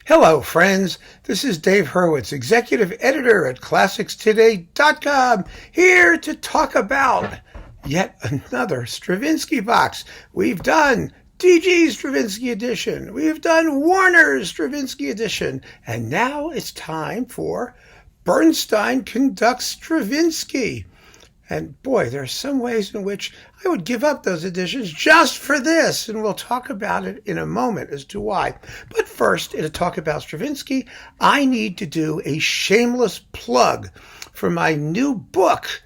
Hello, friends. This is Dave Hurwitz, executive editor at ClassicsToday.com, here to talk about yet another Stravinsky box. We've done DG's Stravinsky edition. We've done Warner's Stravinsky edition. And now it's time for Bernstein Conducts Stravinsky. And boy, there are some ways in which I would give up those editions just for this, and we'll talk about it in a moment as to why. But first, to talk about Stravinsky, I need to do a shameless plug for my new book,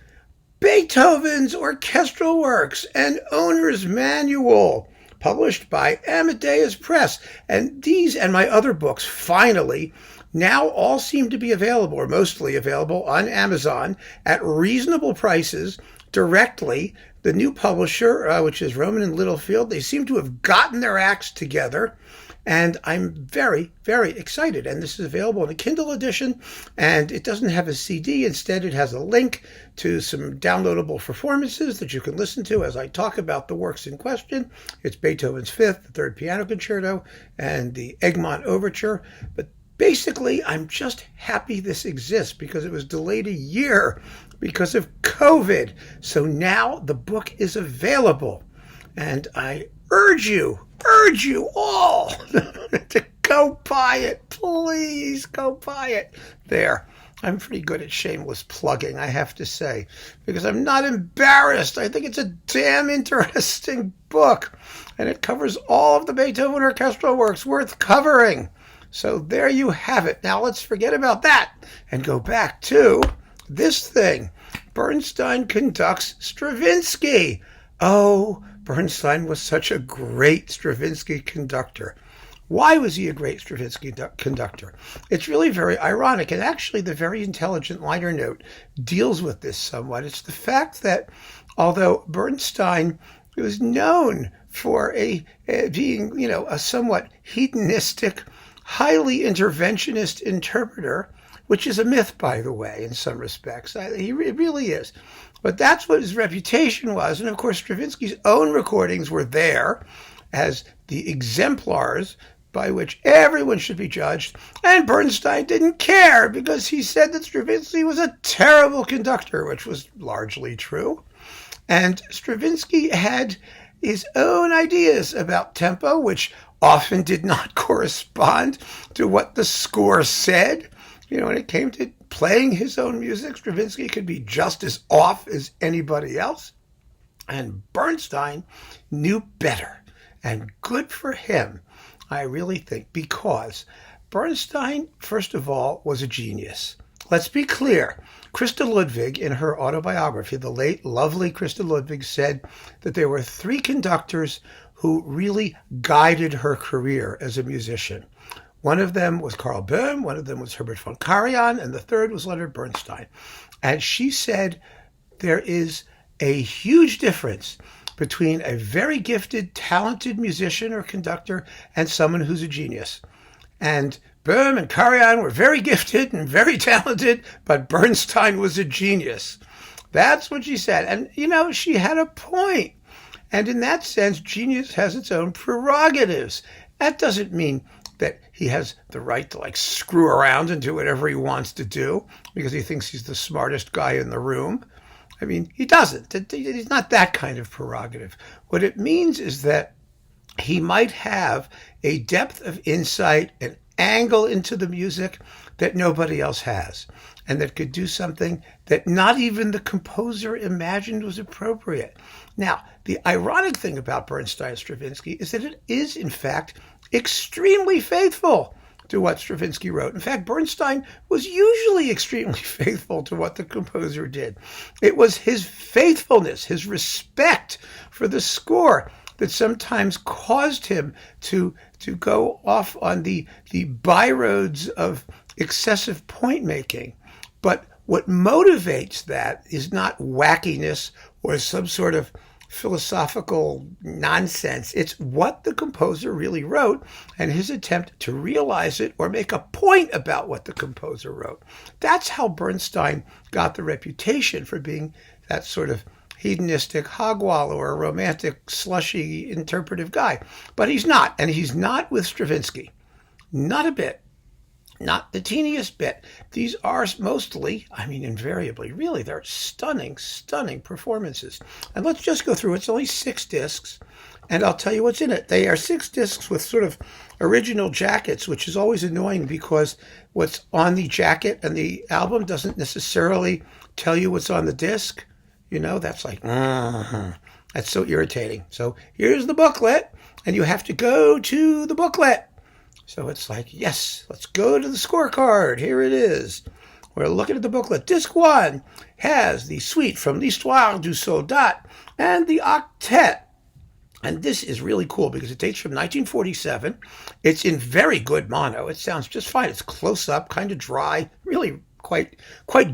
Beethoven's Orchestral Works, an Owner's Manual, published by Amadeus Press. And these and my other books, finally, now all seem to be available, or mostly available, on Amazon at reasonable prices directly. The new publisher, which is Rowman and Littlefield, they seem to have gotten their acts together, and I'm very, very excited. And this is available in a Kindle edition, and it doesn't have a CD. Instead, it has a link to some downloadable performances that you can listen to as I talk about the works in question. It's Beethoven's Fifth, the Third Piano Concerto, and the Egmont Overture. But basically, I'm just happy this exists because it was delayed a year because of COVID. So now the book is available. And I urge you all to go buy it. Please go buy it. There. I'm pretty good at shameless plugging, I have to say, because I'm not embarrassed. I think it's a damn interesting book. And it covers all of the Beethoven orchestral works worth covering. So there you have it. Now let's forget about that and go back to this thing. Bernstein Conducts Stravinsky. Oh, Bernstein was such a great Stravinsky conductor. Why was he a great Stravinsky conductor? It's really very ironic, and actually the very intelligent liner note deals with this somewhat. It's the fact that although Bernstein was known for being, a somewhat hedonistic, highly interventionist interpreter, which is a myth, by the way, in some respects. It really is. But that's what his reputation was. And of course, Stravinsky's own recordings were there as the exemplars by which everyone should be judged. And Bernstein didn't care because he said that Stravinsky was a terrible conductor, which was largely true. And Stravinsky had his own ideas about tempo, which often did not correspond to what the score said. When it came to playing his own music, Stravinsky could be just as off as anybody else. And Bernstein knew better. And good for him, I really think, because Bernstein, first of all, was a genius. Let's be clear. Christa Ludwig, in her autobiography, the late, lovely Christa Ludwig, said that there were three conductors who really guided her career as a musician. One of them was Karl Böhm, one of them was Herbert von Karajan, and the third was Leonard Bernstein. And she said there is a huge difference between a very gifted, talented musician or conductor and someone who's a genius. And Böhm and Karajan were very gifted and very talented, but Bernstein was a genius. That's what she said. And, she had a point. And in that sense, genius has its own prerogatives. That doesn't mean that he has the right to screw around and do whatever he wants to do because he thinks he's the smartest guy in the room. I mean, he doesn't. He's not that kind of prerogative. What it means is that he might have a depth of insight, an angle into the music that nobody else has, and that could do something that not even the composer imagined was appropriate. Now, the ironic thing about Bernstein Stravinsky is that it is, in fact, extremely faithful to what Stravinsky wrote. In fact, Bernstein was usually extremely faithful to what the composer did. It was his faithfulness, his respect for the score that sometimes caused him to go off on the byroads of excessive point making. But what motivates that is not wackiness or some sort of philosophical nonsense. It's what the composer really wrote and his attempt to realize it or make a point about what the composer wrote. That's how Bernstein got the reputation for being that sort of hedonistic hogwallow or romantic, slushy, interpretive guy. But he's not, and he's not with Stravinsky. Not a bit. not the teeniest bit. These are mostly, invariably, really, they're stunning, stunning performances. And let's just go through. It's only 6 discs, and I'll tell you what's in it. They are 6 discs with sort of original jackets, which is always annoying because what's on the jacket and the album doesn't necessarily tell you what's on the disc. That's like, that's so irritating. So here's the booklet, and you have to go to the booklet. So it's like, yes, let's go to the scorecard. Here it is. We're looking at the booklet. Disc 1 has the suite from l'Histoire du Soldat and the octet. And this is really cool because it dates from 1947. It's in very good mono. It sounds just fine. It's close up, kind of dry, really quite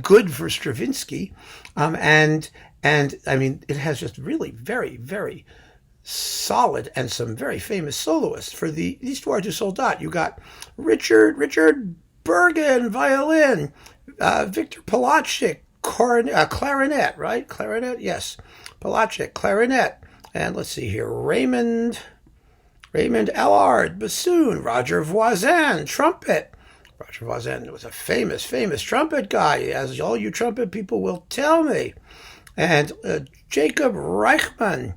good for Stravinsky. And it has just really very, very solid and some very famous soloists. For the Histoire du Soldat, you got Richard Bergen, violin, Victor Polachik, clarinet, right? Clarinet, yes. Polachik, clarinet. And let's see here, Raymond Allard, bassoon, Roger Voisin, trumpet. Roger Voisin was a famous trumpet guy, as all you trumpet people will tell me. And Jacob Reichman,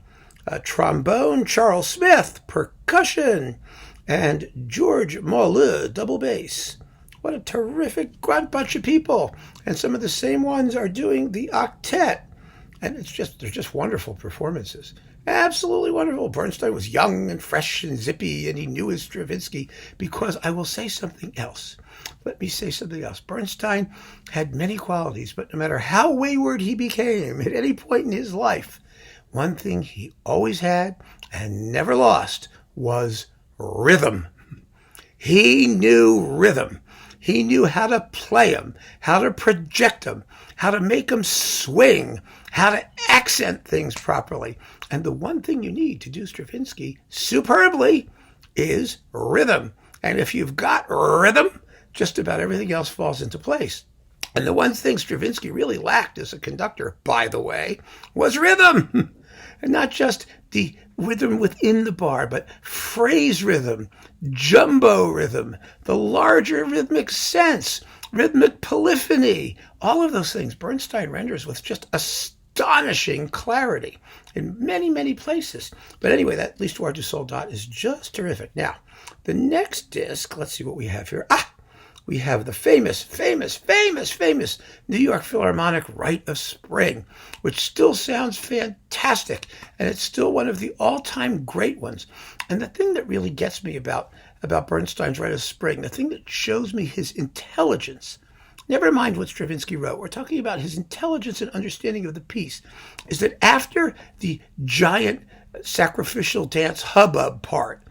trombone, Charles Smith, percussion, and George Molleux, double bass. What a terrific bunch of people. And some of the same ones are doing the octet. And they're just wonderful performances. Absolutely wonderful. Bernstein was young and fresh and zippy, and he knew his Stravinsky, because I will say something else. Let me say something else. Bernstein had many qualities, but no matter how wayward he became at any point in his life, one thing he always had and never lost was rhythm. He knew rhythm. He knew how to play them, how to project them, how to make them swing, how to accent things properly. And the one thing you need to do Stravinsky superbly is rhythm. And if you've got rhythm, just about everything else falls into place. And the one thing Stravinsky really lacked as a conductor, by the way, was rhythm. And not just the rhythm within the bar, but phrase rhythm, jumbo rhythm, the larger rhythmic sense, rhythmic polyphony, all of those things Bernstein renders with just astonishing clarity in many, many places. But anyway, that l'Histoire du Soldat is just terrific. Now, the next disc, let's see what we have here. We have the famous New York Philharmonic Rite of Spring, which still sounds fantastic, and it's still one of the all-time great ones. And the thing that really gets me about Bernstein's Rite of Spring, the thing that shows me his intelligence, never mind what Stravinsky wrote, we're talking about his intelligence and understanding of the piece, is that after the giant sacrificial dance hubbub part,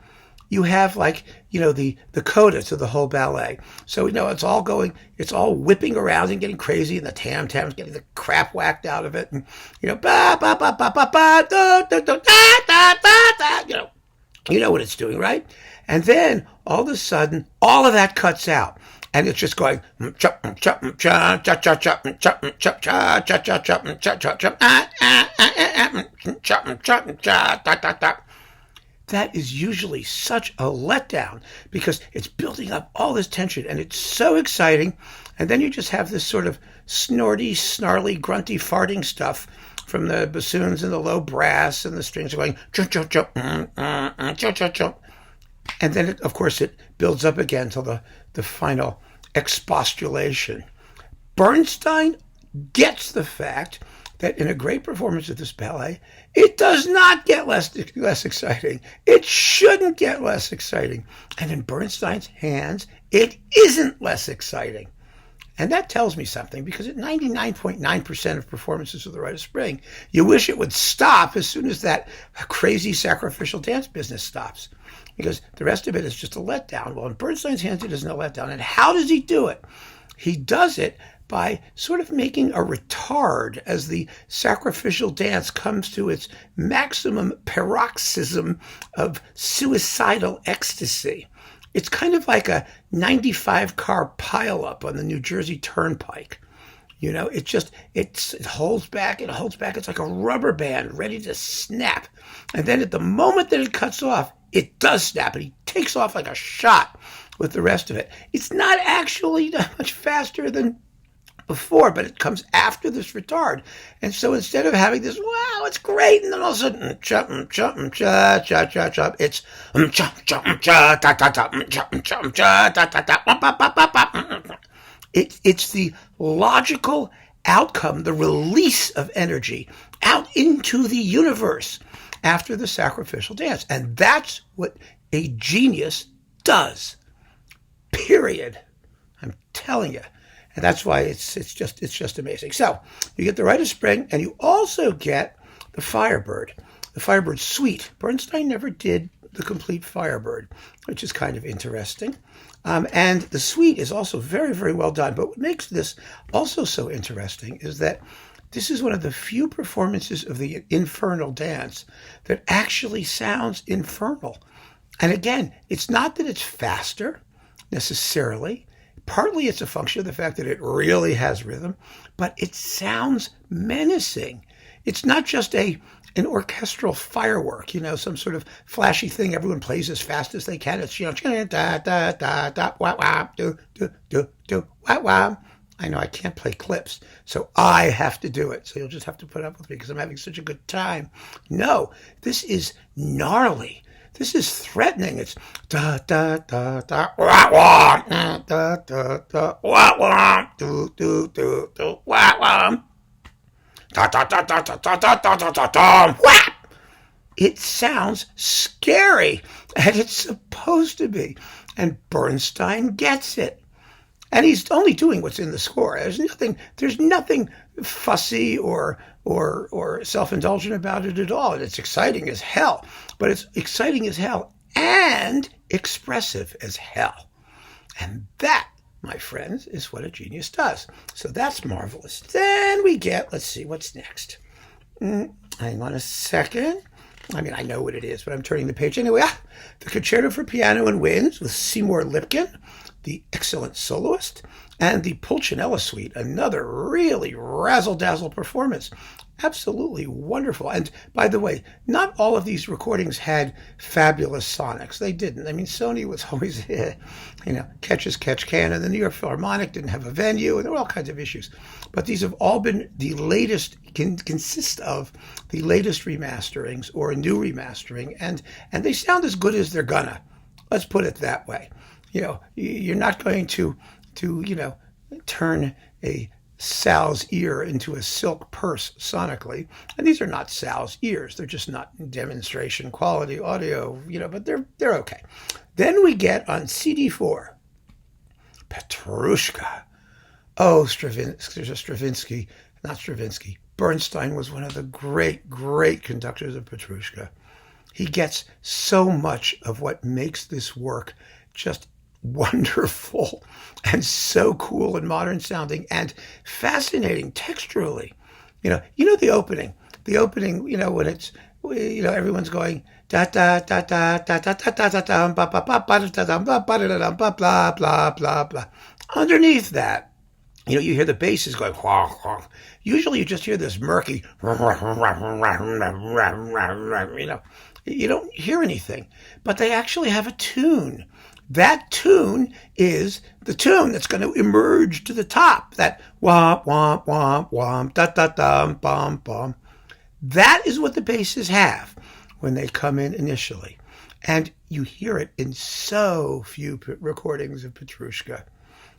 you have the coda to the whole ballet. So, it's all whipping around and getting crazy, and the tam-tam's getting the crap whacked out of it. And, ba, ba, ba, ba, ba, ba, da, da, da, da, da, da, you know what it's doing, right? And then, all of a sudden, all of that cuts out. And it's just going, that is usually such a letdown because it's building up all this tension and it's so exciting. And then you just have this sort of snorty, snarly, grunty, farting stuff from the bassoons and the low brass, and the strings are going, chunk, chunk, chunk, chunk, chunk, chunk. And then, of course, it builds up again till the final expostulation. Bernstein gets the fact that in a great performance of this ballet, it does not get less exciting. It shouldn't get less exciting. And in Bernstein's hands, it isn't less exciting. And that tells me something, because at 99.9% of performances of the Rite of Spring, you wish it would stop as soon as that crazy sacrificial dance business stops, because the rest of it is just a letdown. Well, in Bernstein's hands, it isn't a letdown. And how does he do it? He does it by sort of making a retard as the sacrificial dance comes to its maximum paroxysm of suicidal ecstasy. It's kind of like a 95 car pileup on the New Jersey Turnpike. It holds back. It's like a rubber band ready to snap. And then at the moment that it cuts off, it does snap, and he takes off like a shot with the rest of it. It's not actually that much faster than before, but it comes after this retard. And so instead of having this, wow, it's great, and then all of a sudden, chop, chop, cha, cha, cha, chop, it's chop, chop, cha, ta, ta, ta, chop, chop, cha, ta, ta, ta. It's the logical outcome, the release of energy out into the universe after the sacrificial dance. And that's what a genius does. Period. I'm telling you. And that's why it's just amazing. So you get the Rite of Spring, and you also get the Firebird Suite. Bernstein never did the complete Firebird, which is kind of interesting. And the suite is also very, very well done. But what makes this also so interesting is that this is one of the few performances of the infernal dance that actually sounds infernal. And again, it's not that it's faster necessarily. Partly it's a function of the fact that it really has rhythm, but it sounds menacing. It's not just an orchestral firework, some sort of flashy thing everyone plays as fast as they can. It's, da, da, da, da, wah, wah, do, do, do, do, wah, wah. I know I can't play clips, so I have to do it. So you'll just have to put up with me because I'm having such a good time. No, this is gnarly. This is threatening. It's da da da da wah wah da da da wah wah do do do do wah wah da da da da da da da da da da da wah. It sounds scary, and it's supposed to be. And Bernstein gets it. And he's only doing what's in the score. There's nothing fussy or self-indulgent about it at all. And it's exciting as hell. But it's exciting as hell and expressive as hell. And that, my friends, is what a genius does. So that's marvelous. Then we get, let's see, what's next? Hang on a second. I know what it is, but I'm turning the page anyway. The Concerto for Piano and Winds with Seymour Lipkin, the excellent soloist, and the Pulcinella Suite, another really razzle-dazzle performance. Absolutely wonderful. And by the way, not all of these recordings had fabulous sonics. They didn't. Sony was always, catch as catch can, and the New York Philharmonic didn't have a venue, and there were all kinds of issues. But these have all been the latest, consist of the latest remasterings or a new remastering, and they sound as good as they're gonna. Let's put it that way. You're not going to turn a sow's ear into a silk purse sonically. And these are not sow's ears. They're just not demonstration quality audio, but they're okay. Then we get on CD4, Petrushka. Oh, Stravinsky, not Stravinsky. Bernstein was one of the great, great conductors of Petrushka. He gets so much of what makes this work just wonderful and so cool and modern sounding and fascinating texturally. The opening, when it's, everyone's going da da da da da da da da da da ba ba ba ba da da ba ba da da ba blah blah blah blah. Underneath that, you hear the basses going wah wah. Usually you just hear this murky you don't hear anything, but they actually have a tune. That tune is the tune that's going to emerge to the top. That womp, womp, womp, womp, da, da, dum, bum, bum. That is what the basses have when they come in initially. And you hear it in so few recordings of Petrushka.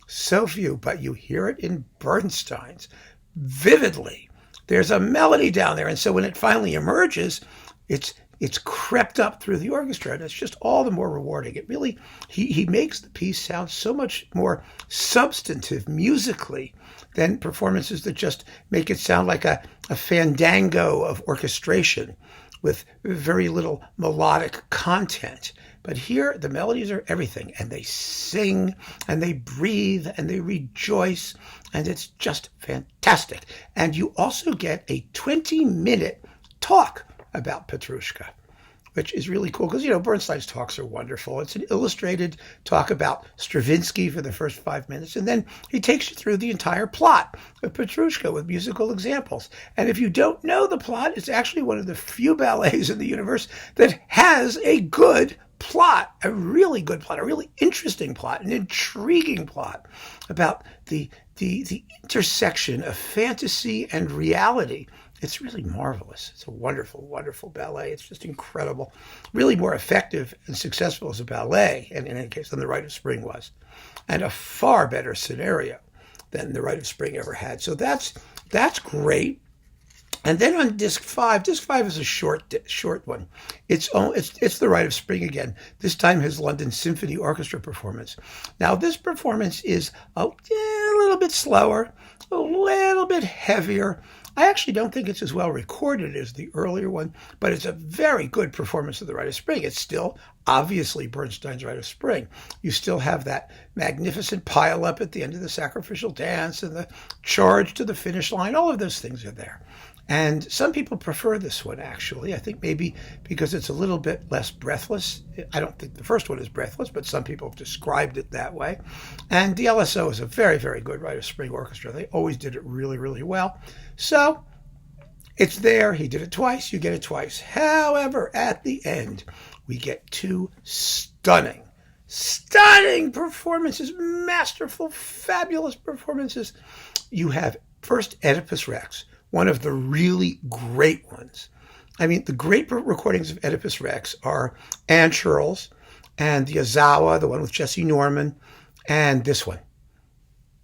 So few, but you hear it in Bernstein's vividly. There's a melody down there. And so when it finally emerges, it's crept up through the orchestra, and it's just all the more rewarding. It really, he makes the piece sound so much more substantive musically than performances that just make it sound like a fandango of orchestration with very little melodic content. But here, the melodies are everything, and they sing, and they breathe, and they rejoice, and it's just fantastic. And you also get a 20-minute talk about Petrushka, which is really cool because, Bernstein's talks are wonderful. It's an illustrated talk about Stravinsky for the first 5 minutes, and then he takes you through the entire plot of Petrushka with musical examples. And if you don't know the plot, it's actually one of the few ballets in the universe that has a good plot, a really good plot, a really interesting plot, an intriguing plot about the intersection of fantasy and reality. It's really marvelous. It's a wonderful, wonderful ballet. It's just incredible. Really more effective and successful as a ballet, and in any case, than the Rite of Spring was. And a far better scenario than the Rite of Spring ever had. So that's great. And then on disc 5 is a short one. It's the Rite of Spring again. This time his London Symphony Orchestra performance. Now this performance is a little bit slower, a little bit heavier. I actually don't think it's as well recorded as the earlier one, but it's a very good performance of the Rite of Spring. It's still obviously Bernstein's Rite of Spring. You still have that magnificent pile up at the end of the sacrificial dance and the charge to the finish line. All of those things are there. And some people prefer this one, actually. I think maybe because it's a little bit less breathless. I don't think the first one is breathless, but some people have described it that way. And the LSO is a very, very good Rite of Spring orchestra. They always did it really, really well. So it's there. He did it twice. You get it twice. However, at the end, we get two stunning performances, masterful, fabulous performances. You have first Oedipus Rex, one of the really great ones. I mean, the great recordings of Oedipus Rex are Anne Churl's and the Ozawa, the one with Jesse Norman, and this one.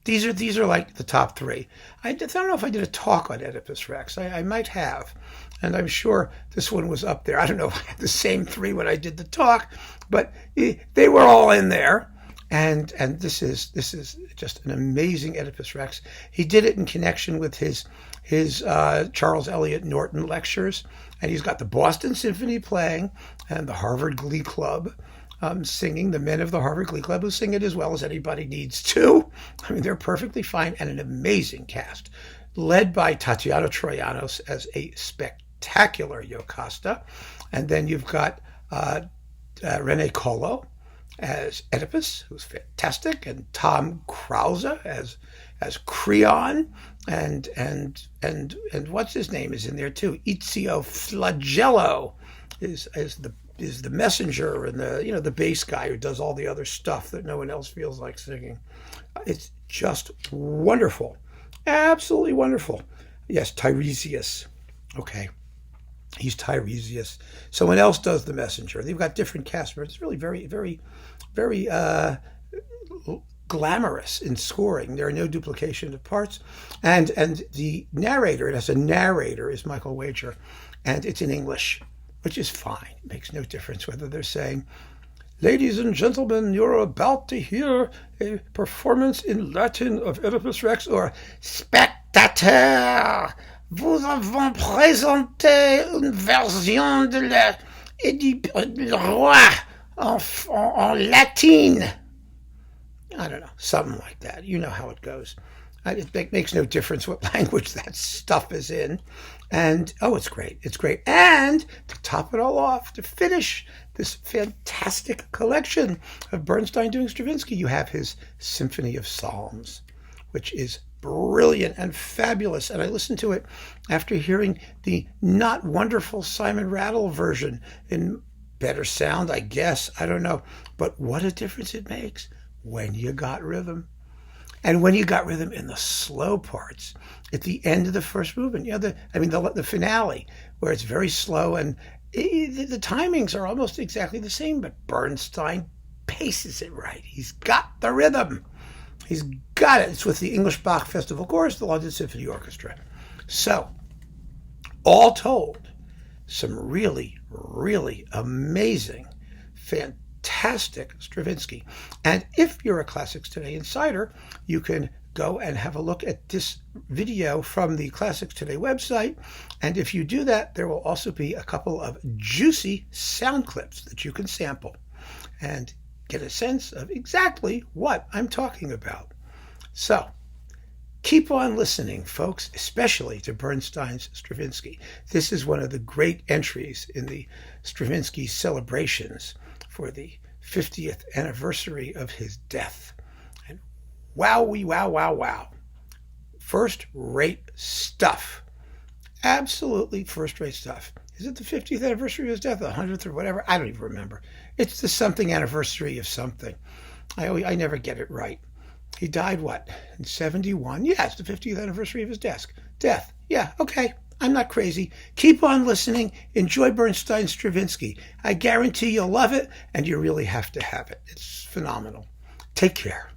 These are like the top three. I don't know if I did a talk on Oedipus Rex. I might have, and I'm sure this one was up there. I don't know if I had the same three when I did the talk, but they were all in there. And this is just an amazing Oedipus Rex. He did it in connection with his Charles Eliot Norton lectures, and he's got the Boston Symphony playing and the Harvard Glee Club singing. The men of the Harvard Glee Club who sing it as well as anybody needs to. I mean, they're perfectly fine, and an amazing cast, led by Tatiana Troyanos as a spectacular Jocasta, and then you've got René Colo as Oedipus, who's fantastic, and Tom Krause as Creon, and what's his name is in there too. Ezio Flagello is the messenger and the bass guy who does all the other stuff that no one else feels like singing. It's just wonderful, absolutely wonderful. Yes, Tiresias. Okay. He's Tiresias. Someone else does the messenger. They've got different cast members. It's really very, very, very glamorous in scoring. There are no duplication of parts. And the narrator, it has a narrator, is Michael Wager. And it's in English, which is fine. It makes no difference whether they're saying, "Ladies and gentlemen, you're about to hear a performance in Latin of Oedipus Rex," or "Spectateur, vous avons présenté une version de le roi en latin." I don't know, something like that. You know how it goes. It makes no difference what language that stuff is in. And, it's great. It's great. And to top it all off, to finish this fantastic collection of Bernstein doing Stravinsky, you have his Symphony of Psalms, which is brilliant and fabulous. And I listened to it after hearing the not wonderful Simon Rattle version in better sound, I guess. I don't know. But what a difference it makes when you got rhythm. And when you got rhythm in the slow parts, at the end of the first movement, the finale, where it's very slow and the timings are almost exactly the same, but Bernstein paces it right. He's got the rhythm. He's got it. It's with the English Bach Festival Chorus, the London Symphony Orchestra. So, all told, some really, really amazing, fantastic Stravinsky. And if you're a Classics Today insider, you can go and have a look at this video from the Classics Today website. And if you do that, there will also be a couple of juicy sound clips that you can sample and get a sense of exactly what I'm talking about. So keep on listening, folks, especially to Bernstein's Stravinsky. This is one of the great entries in the Stravinsky celebrations for the 50th anniversary of his death. And wow. First-rate stuff. Absolutely first-rate stuff. Is it the 50th anniversary of his death, the 100th or whatever? I don't even remember. It's the something anniversary of something. I never get it right. He died, what, in 71? Yeah, it's the 50th anniversary of his death. Yeah, okay. I'm not crazy. Keep on listening. Enjoy Bernstein's Stravinsky. I guarantee you'll love it, and you really have to have it. It's phenomenal. Take care.